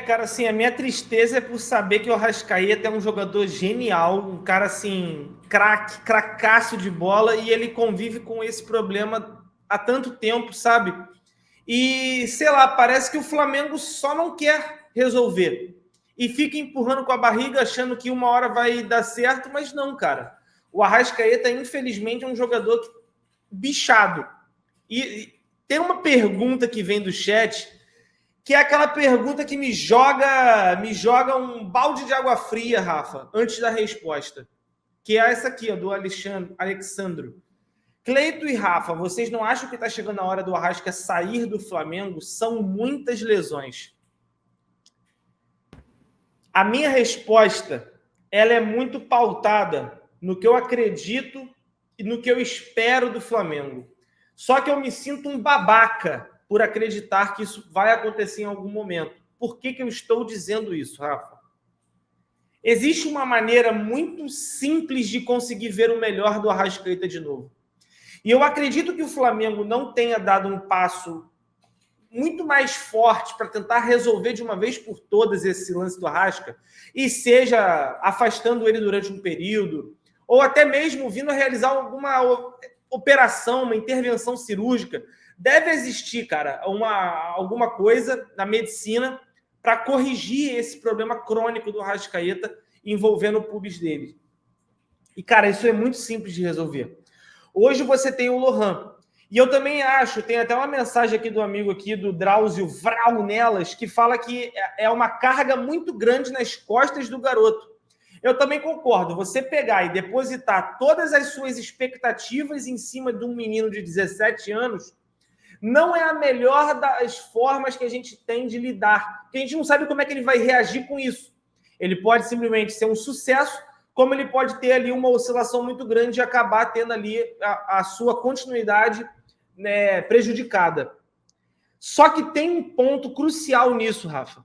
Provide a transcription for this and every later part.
Cara, assim, a minha tristeza é por saber que o Arrascaeta é um jogador genial, um cara, assim, craque, cracaço de bola, e ele convive com esse problema há tanto tempo, sabe? E, sei lá, parece que o Flamengo só não quer resolver. E fica empurrando com a barriga, achando que uma hora vai dar certo, mas não, cara. O Arrascaeta, infelizmente, é um jogador bichado. E tem uma pergunta que vem do chat, que é aquela pergunta que me joga um balde de água fria, Rafa, antes da resposta. Que é essa aqui, ó, do Alexandro. Cleito e Rafa, vocês não acham que está chegando a hora do Arrasca sair do Flamengo? São muitas lesões. A minha resposta, ela é muito pautada no que eu acredito e no que eu espero do Flamengo. Só que eu me sinto um babaca por acreditar que isso vai acontecer em algum momento. Por que eu estou dizendo isso, Rafa? Existe uma maneira muito simples de conseguir ver o melhor do Arrascaeta de novo. E eu acredito que o Flamengo não tenha dado um passo muito mais forte para tentar resolver de uma vez por todas esse lance do Arrasca, e seja afastando ele durante um período, ou até mesmo vindo realizar alguma operação, uma intervenção cirúrgica. Deve existir, cara, alguma coisa na medicina para corrigir esse problema crônico do Arrascaeta envolvendo o pubis dele. E, cara, isso é muito simples de resolver. Hoje você tem o Lohan. E eu também acho, tem até uma mensagem aqui do amigo aqui, do Drauzio Vral Nelas, que fala que é uma carga muito grande nas costas do garoto. Eu também concordo. Você pegar e depositar todas as suas expectativas em cima de um menino de 17 anos não é a melhor das formas que a gente tem de lidar. Porque a gente não sabe como é que ele vai reagir com isso. Ele pode simplesmente ser um sucesso, como ele pode ter ali uma oscilação muito grande e acabar tendo ali a sua continuidade, né, prejudicada. Só que tem um ponto crucial nisso, Rafa.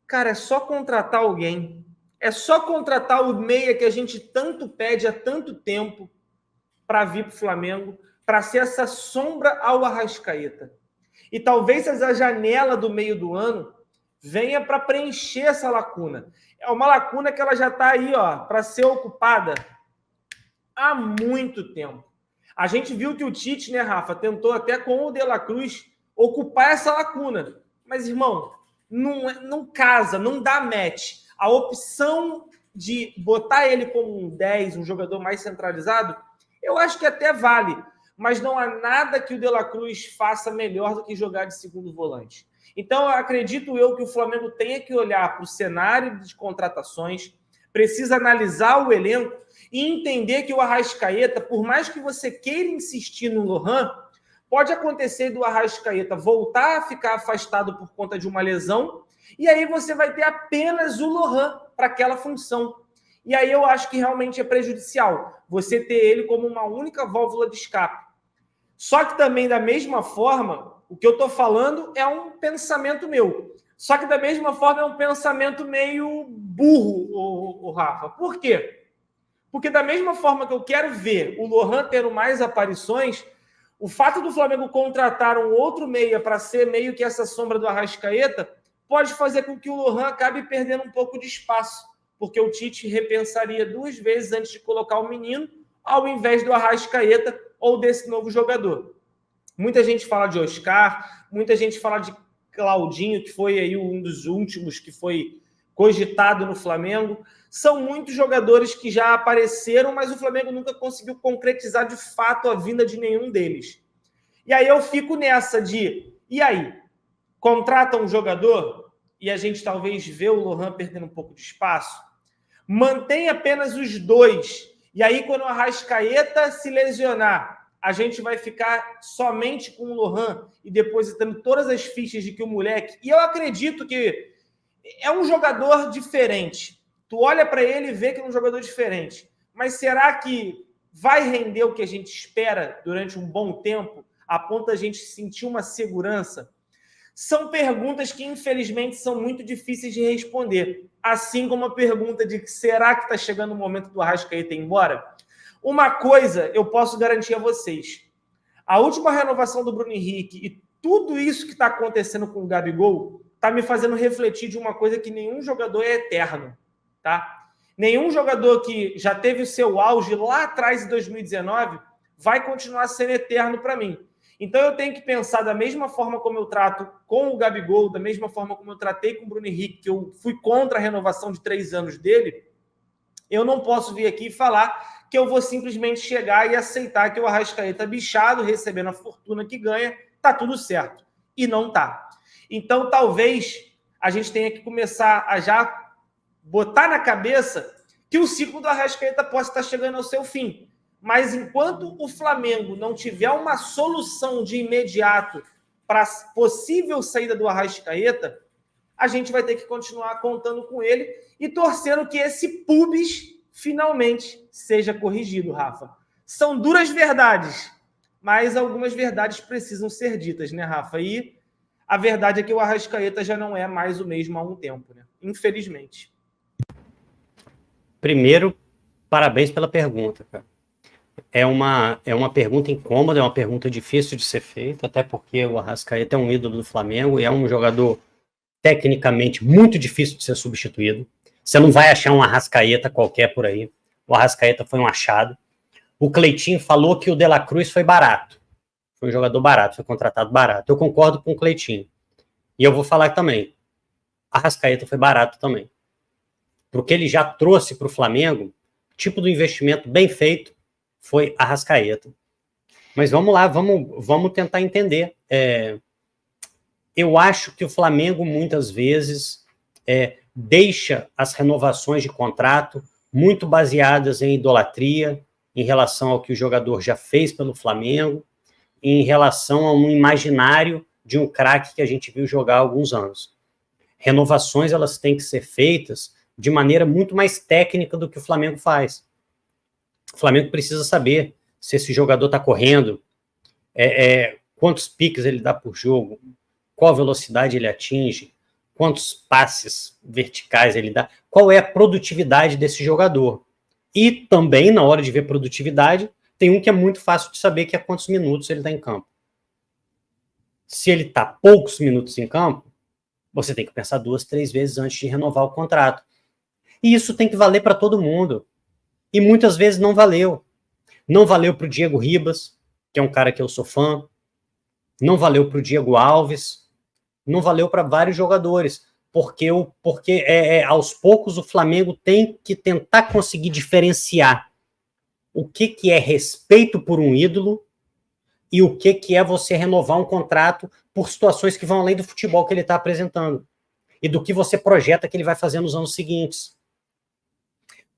Cara, é só contratar alguém. É só contratar o meia que a gente tanto pede há tanto tempo para vir para o Flamengo, para ser essa sombra ao Arrascaeta. E talvez essa janela do meio do ano venha para preencher essa lacuna. É uma lacuna que ela já está aí, ó, para ser ocupada há muito tempo. A gente viu que o Tite, né, Rafa, tentou até com o De La Cruz ocupar essa lacuna. Mas, irmão, não casa, não dá match. A opção de botar ele como um 10, um jogador mais centralizado, eu acho que até vale. Mas não há nada que o De La Cruz faça melhor do que jogar de segundo volante. Então, acredito eu que o Flamengo tenha que olhar para o cenário de contratações, precisa analisar o elenco e entender que o Arrascaeta, por mais que você queira insistir no Lohan, pode acontecer do Arrascaeta voltar a ficar afastado por conta de uma lesão, e aí você vai ter apenas o Lohan para aquela função. E aí eu acho que realmente é prejudicial você ter ele como uma única válvula de escape. Só que também, da mesma forma, o que eu estou falando é um pensamento meu. Só que da mesma forma é um pensamento meio burro, o Rafa. Por quê? Porque da mesma forma que eu quero ver o Lohan tendo mais aparições, o fato do Flamengo contratar um outro meia para ser meio que essa sombra do Arrascaeta pode fazer com que o Lohan acabe perdendo um pouco de espaço, porque o Tite repensaria duas vezes antes de colocar o menino, ao invés do Arrascaeta ou desse novo jogador. Muita gente fala de Oscar, muita gente fala de Claudinho, que foi aí um dos últimos que foi cogitado no Flamengo. São muitos jogadores que já apareceram, mas o Flamengo nunca conseguiu concretizar de fato a vinda de nenhum deles. E aí eu fico nessa de, e aí? Contrata um jogador e a gente talvez vê o Lohan perdendo um pouco de espaço? Mantém apenas os dois. E aí, quando o Arrascaeta se lesionar, a gente vai ficar somente com o Lohan e depositando todas as fichas de que o moleque... E eu acredito que é um jogador diferente. Tu olha para ele e vê que é um jogador diferente. Mas será que vai render o que a gente espera durante um bom tempo, a ponto da gente sentir uma segurança? São perguntas que, infelizmente, são muito difíceis de responder. Assim como a pergunta de será que está chegando o momento do Arrascaeta ir embora? Uma coisa eu posso garantir a vocês. A última renovação do Bruno Henrique e tudo isso que está acontecendo com o Gabigol está me fazendo refletir de uma coisa que nenhum jogador é eterno, tá? Nenhum jogador que já teve o seu auge lá atrás, em 2019, vai continuar sendo eterno para mim. Então eu tenho que pensar da mesma forma como eu trato com o Gabigol, da mesma forma como eu tratei com o Bruno Henrique, que eu fui contra a renovação de 3 anos dele. Eu não posso vir aqui e falar que eu vou simplesmente chegar e aceitar que o Arrascaeta bichado, recebendo a fortuna que ganha, tá tudo certo. E não tá. Então, talvez a gente tenha que começar a já botar na cabeça que o ciclo do Arrascaeta possa estar chegando ao seu fim. Mas enquanto o Flamengo não tiver uma solução de imediato para a possível saída do Arrascaeta, a gente vai ter que continuar contando com ele e torcendo que esse pubis finalmente seja corrigido, Rafa. São duras verdades, mas algumas verdades precisam ser ditas, né, Rafa? E a verdade é que o Arrascaeta já não é mais o mesmo há um tempo, né? Infelizmente. Primeiro, parabéns pela pergunta, cara. É uma pergunta incômoda, é uma pergunta difícil de ser feita, até porque o Arrascaeta é um ídolo do Flamengo e é um jogador tecnicamente muito difícil de ser substituído. Você não vai achar um Arrascaeta qualquer por aí. O Arrascaeta foi um achado. O Cleitinho falou que o De La Cruz foi barato. Foi um jogador barato, foi contratado barato. Eu concordo com o Cleitinho. E eu vou falar também. Arrascaeta foi barato também. Porque ele já trouxe para o Flamengo, tipo do investimento bem feito, foi Arrascaeta. Mas vamos lá, vamos tentar entender. Eu acho que o Flamengo, muitas vezes, deixa as renovações de contrato muito baseadas em idolatria, em relação ao que o jogador já fez pelo Flamengo, em relação a um imaginário de um craque que a gente viu jogar há alguns anos. Renovações, elas têm que ser feitas de maneira muito mais técnica do que o Flamengo faz. O Flamengo precisa saber se esse jogador está correndo, quantos piques ele dá por jogo, qual velocidade ele atinge, quantos passes verticais ele dá, qual é a produtividade desse jogador. E também, na hora de ver produtividade, tem um que é muito fácil de saber, que é quantos minutos ele está em campo. Se ele está poucos minutos em campo, você tem que pensar 2, 3 vezes antes de renovar o contrato. E isso tem que valer para todo mundo. E muitas vezes não valeu. Não valeu para o Diego Ribas, que é um cara que eu sou fã. Não valeu para o Diego Alves. Não valeu para vários jogadores. Porque aos poucos o Flamengo tem que tentar conseguir diferenciar o que é respeito por um ídolo e o que é você renovar um contrato por situações que vão além do futebol que ele está apresentando e do que você projeta que ele vai fazer nos anos seguintes.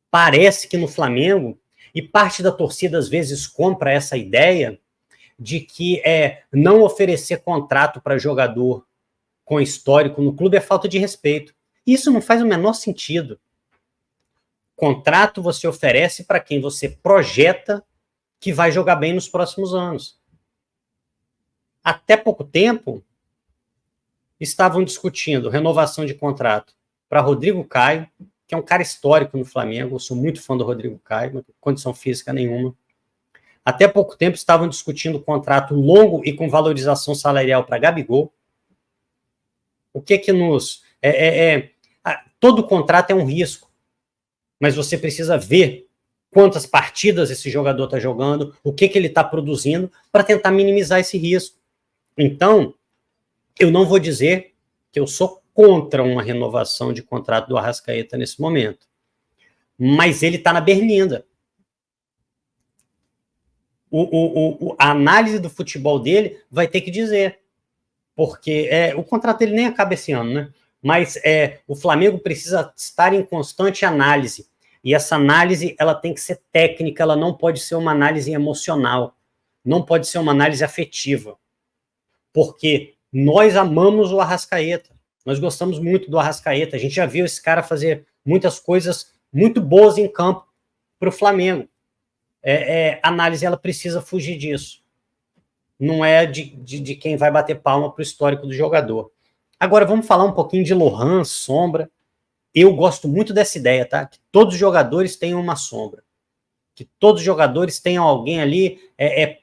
Parece que no Flamengo, e parte da torcida às vezes compra essa ideia de que não oferecer contrato para jogador com histórico no clube é falta de respeito. Isso não faz o menor sentido. Contrato você oferece para quem você projeta que vai jogar bem nos próximos anos. Até pouco tempo, estavam discutindo renovação de contrato para Rodrigo Caio, que é um cara histórico no Flamengo. Eu sou muito fã do Rodrigo Caio, não tem condição física nenhuma. Até pouco tempo estavam discutindo contrato longo e com valorização salarial para Gabigol. O que nos... todo contrato é um risco, mas você precisa ver quantas partidas esse jogador está jogando, o que ele está produzindo, para tentar minimizar esse risco. Então, eu não vou dizer que eu sou contra uma renovação de contrato do Arrascaeta nesse momento, mas ele está na berlinda. A análise do futebol dele vai ter que dizer, porque o contrato dele nem acaba esse ano, né? Mas o Flamengo precisa estar em constante análise, e essa análise ela tem que ser técnica, ela não pode ser uma análise emocional, não pode ser uma análise afetiva, porque nós amamos o Arrascaeta, nós gostamos muito do Arrascaeta, a gente já viu esse cara fazer muitas coisas muito boas em campo para o Flamengo. A análise ela precisa fugir disso. Não é de quem vai bater palma para o histórico do jogador. Agora vamos falar um pouquinho de Lohan, sombra. Eu gosto muito dessa ideia, tá? Que todos os jogadores tenham uma sombra. Que todos os jogadores tenham alguém ali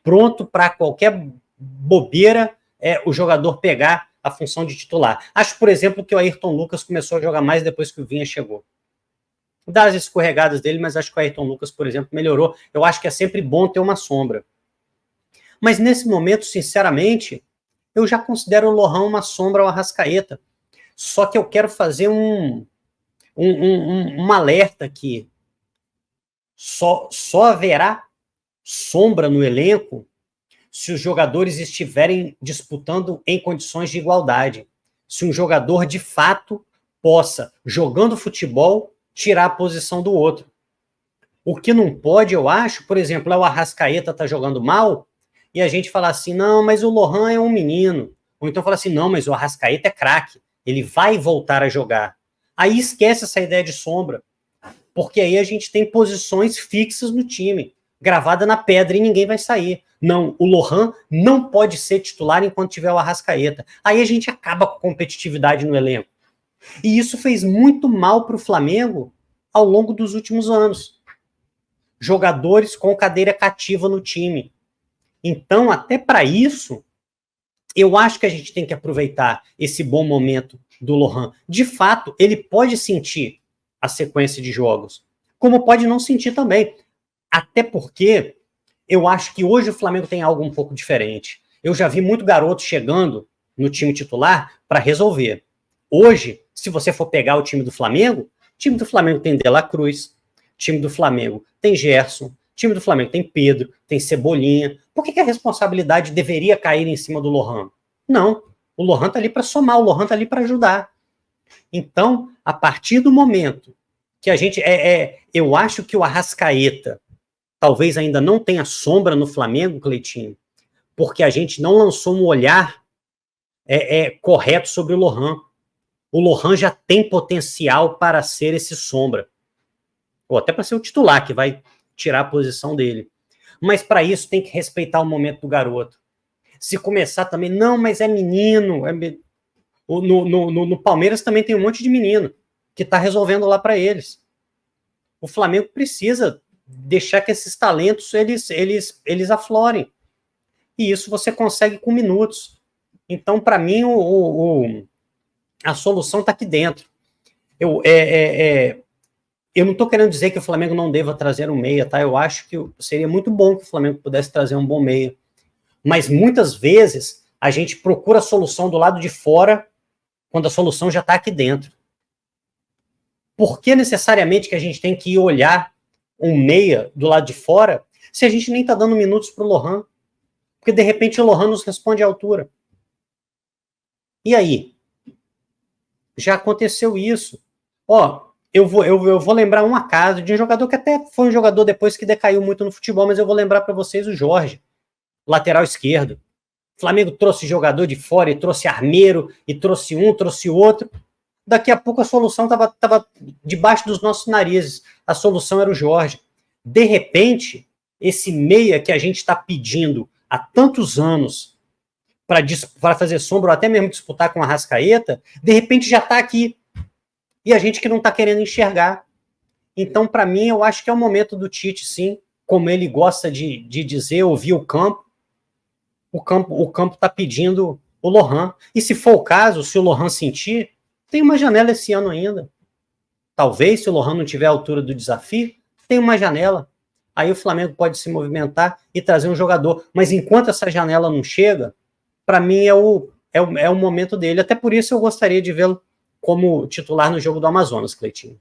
pronto para qualquer bobeira o jogador pegar a função de titular. Acho, por exemplo, que o Ayrton Lucas começou a jogar mais depois que o Vinha chegou. Dá as escorregadas dele, mas acho que o Ayrton Lucas, por exemplo, melhorou. Eu acho que é sempre bom ter uma sombra. Mas nesse momento, sinceramente, eu já considero o Lohan uma sombra ao Arrascaeta. Só que eu quero fazer um alerta aqui. Só haverá sombra no elenco se os jogadores estiverem disputando em condições de igualdade. Se um jogador, de fato, possa, jogando futebol, tirar a posição do outro. O que não pode, eu acho, por exemplo, é o Arrascaeta tá jogando mal e a gente falar assim, não, mas o Lohan é um menino. Ou então falar assim, não, mas o Arrascaeta é craque, ele vai voltar a jogar. Aí esquece essa ideia de sombra, porque aí a gente tem posições fixas no time, gravada na pedra e ninguém vai sair. Não, o Lohan não pode ser titular enquanto tiver o Arrascaeta. Aí a gente acaba com a competitividade no elenco. E isso fez muito mal para o Flamengo ao longo dos últimos anos. Jogadores com cadeira cativa no time. Então, até para isso, eu acho que a gente tem que aproveitar esse bom momento do Lohan. De fato, ele pode sentir a sequência de jogos, como pode não sentir também. Até porque eu acho que hoje o Flamengo tem algo um pouco diferente. Eu já vi muito garoto chegando no time titular para resolver. Hoje, se você for pegar o time do Flamengo tem De La Cruz, o time do Flamengo tem Gerson, o time do Flamengo tem Pedro, tem Cebolinha. Por que a responsabilidade deveria cair em cima do Lohan? Não, o Lohan está ali para somar, o Lohan está ali para ajudar. Então, a partir do momento que a gente... eu acho que o Arrascaeta talvez ainda não tenha sombra no Flamengo, Cleitinho, porque a gente não lançou um olhar correto sobre o Lohan. O Lohan já tem potencial para ser esse sombra. Ou até para ser o titular, que vai tirar a posição dele. Mas para isso tem que respeitar o momento do garoto. Se começar também, não, mas é menino. No Palmeiras também tem um monte de menino que está resolvendo lá para eles. O Flamengo precisa deixar que esses talentos eles aflorem. E isso você consegue com minutos. Então, para mim, a solução está aqui dentro. Eu não estou querendo dizer que o Flamengo não deva trazer um meia, tá? Eu acho que seria muito bom que o Flamengo pudesse trazer um bom meia. Mas muitas vezes a gente procura a solução do lado de fora quando a solução já está aqui dentro. Por que necessariamente que a gente tem que ir olhar um meia do lado de fora se a gente nem está dando minutos para o Lohan? Porque de repente o Lohan nos responde à altura. E aí? Já aconteceu isso. Eu vou lembrar um acaso de um jogador que até foi um jogador depois que decaiu muito no futebol, mas eu vou lembrar para vocês o Jorge, lateral esquerdo. O Flamengo trouxe jogador de fora e trouxe armeiro, e trouxe um, trouxe outro. Daqui a pouco a solução estava debaixo dos nossos narizes. A solução era o Jorge. De repente, esse meia que a gente está pedindo há tantos anos para fazer sombra ou até mesmo disputar com a Arrascaeta, de repente já está aqui. E a gente que não está querendo enxergar. Então, para mim, eu acho que é o momento do Tite, sim, como ele gosta de dizer, ouvir o campo. O campo está pedindo o Lohan. E se for o caso, se o Lohan sentir, tem uma janela esse ano ainda. Talvez, se o Lohan não tiver a altura do desafio, tem uma janela. Aí o Flamengo pode se movimentar e trazer um jogador. Mas enquanto essa janela não chega, para mim é o momento dele. Até por isso eu gostaria de vê-lo como titular no jogo do Amazonas, Cleitinho.